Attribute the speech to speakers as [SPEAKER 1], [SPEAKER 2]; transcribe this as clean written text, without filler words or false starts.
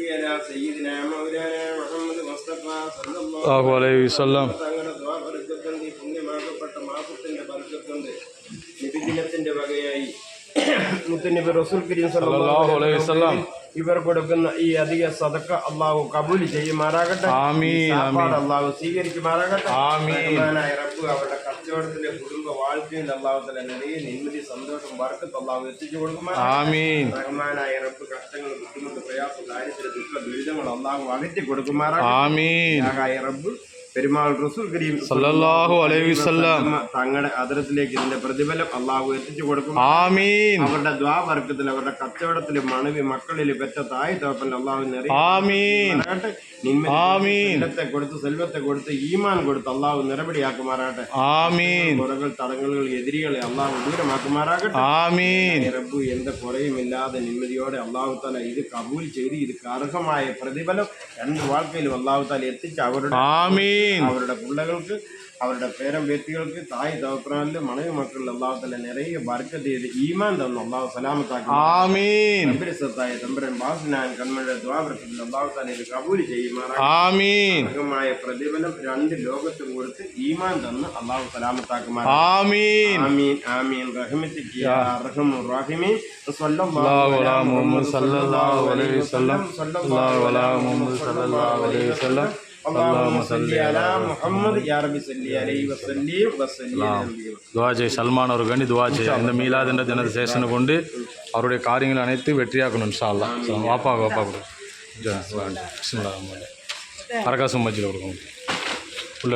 [SPEAKER 1] صل على سيدنا مولانا محمد مصطفى صلى
[SPEAKER 2] الله عليه وسلم
[SPEAKER 1] തങ്ങളുടെ ദുആ ബർക്കത്തുണ്ട്. ഈ പുണ്യമാക്കപ്പെട്ട മാസത്തിന്റെ ബർക്കത്തുണ്ട്. നിബിദിനത്തിന്റെ വകയായി മുത്തനബി റസൂൽ കരീം സല്ലല്ലാഹു അലൈഹി വസല്ലം ഇവർ കൊടുക്കുന്ന ഈ അധിക സദഖ അല്ലാഹു കബൂൽ ചെയ്യുമാറാകട്ടെ.
[SPEAKER 2] ആമീൻ ആമീൻ.
[SPEAKER 1] അല്ലാഹു സ്വീകരിക്കുമാറാകട്ടെ.
[SPEAKER 2] ആമീൻ.
[SPEAKER 1] റഹ്മാനായ റബ്ബ് അവരുടെ കച്ചവടത്തിലെ കുടുംബ വാഴ്ചയിൽ അല്ലാഹു തആല നിറയെ നിമ്മതി സന്തോഷം ബർക്കത്ത് അല്ലാഹു എത്തിച്ചു കൊടുക്കുമാറാകട്ടെ.
[SPEAKER 2] ആമീൻ.
[SPEAKER 1] റഹ്മാനായ റബ്ബ് കഷ്ടങ്ങൾ ബുദ്ധിമുട്ട് പ്രയാസം ദാരിദ്ര്യ ദുഃഖ ദുരിതങ്ങൾ അല്ലാഹു അകറ്റി കൊടുക്കുമാറാകട്ടെ.
[SPEAKER 2] ആമീൻ.
[SPEAKER 1] യാ റബ്ബ് പെരുമാൾ റസൂൽ കരീം
[SPEAKER 2] സല്ലല്ലാഹു അലൈഹി വസല്ലം
[SPEAKER 1] തങ്ങളുടെ അതിരത്തിലേക്ക് ഇതിന്റെ പ്രതിഫലം അല്ലാഹു എത്തിച്ചു കൊടുക്കും.
[SPEAKER 2] ആമീൻ.
[SPEAKER 1] അവരുടെ ദ്വാ വർക്കത്തിൽ അവരുടെ കച്ചവടത്തിൽ മണവി മക്കളിൽ പെറ്റ തായ് തോപ്പൻ അല്ലാഹു
[SPEAKER 2] ആമീൻ.
[SPEAKER 1] നിറയെ കൊടുത്ത് സെൽവത്തെ കൊടുത്ത് ഈമാൻ കൊടുത്ത് അല്ലാഹു നിറപടിയാക്കുമാറാകട്ടെ.
[SPEAKER 2] ആമീൻ.
[SPEAKER 1] കുറകൾ തടങ്ങളുകൾ എതിരികളെ അല്ലാഹു ദൂരമാക്കുമാറാകട്ടെ.
[SPEAKER 2] ആമീൻ.
[SPEAKER 1] റബ്ബ് എന്ത് കുറയുമില്ലാതെ നിമ്മതിയോടെ അല്ലാഹു തആല ഇത് കബൂൽ ചെയ്ത് ഇത് അർഹമായ പ്രതിഫലം രണ്ട് വാഴ്ക്കയിലും അല്ലാഹു തആല എത്തിച്ച് അവരുടെ പിള്ളകൾക്ക് അവരുടെ പേരം വ്യക്തികൾക്ക് തായ് തവപ്രാനില് മണവി മക്കളിൽ അല്ലാഹു തആല നിറയെ ബർക്കത്ത് ചെയ്ത് ഈമാൻ തന്നു അല്ലാഹു സലാമത്താക്കി.
[SPEAKER 2] ആമീൻ.
[SPEAKER 1] തമ്പുരാൻ ബാസിനാൻ കൺമഴ ദ്വാവർക്കത്തിൽ അല്ലാഹു തആല ഇത് കബൂൽ ചെയ്യുമാറാകട്ടെ.
[SPEAKER 2] ആമീൻ.
[SPEAKER 1] അർഹമായ പ്രതിഫലം രണ്ട് ലോകത്തും കൊടുത്ത് ഈമാൻ തന്ന് അല്ലാഹു സലാമത്താക്കുമാറാകട്ടെ.
[SPEAKER 2] ആമീൻ.
[SPEAKER 1] ആമീൻ ആമീൻ. റഹ്മത്തിക യാ അർഹമുർ റഹീമീൻ.
[SPEAKER 2] സല്ലല്ലാഹു അലാ മുഹമ്മദ് സല്ലല്ലാഹു അലൈഹി വസല്ലം. സല്ലല്ലാഹു അലാ മുഹമ്മദ് സല്ലല്ലാഹു അലൈഹി വസല്ലം.
[SPEAKER 1] اللهم صل على محمد يا رب صل عليه وسلم وسلم.
[SPEAKER 2] ദുആ ചെയ്. സൽമാൻ അവർക്ക് വേണ്ടി ദുആ ചെയ്യുക. இந்த மீலாதிന്റെ ദിനശേഷനെ കൊണ്ട് അവരുടെ കാര്യങ്ങൾ അனைத்து വെற்றிയാക്കണം ഇൻഷാ അല്ലാഹ്. വാപ്പാ കൊടുക്കും. ബിസ്മില്ലാഹിർ റഹ്മാനിർ റഹീം. അറകാസും മജ്ജിൽ കൊടുക്കും. ഉള്ള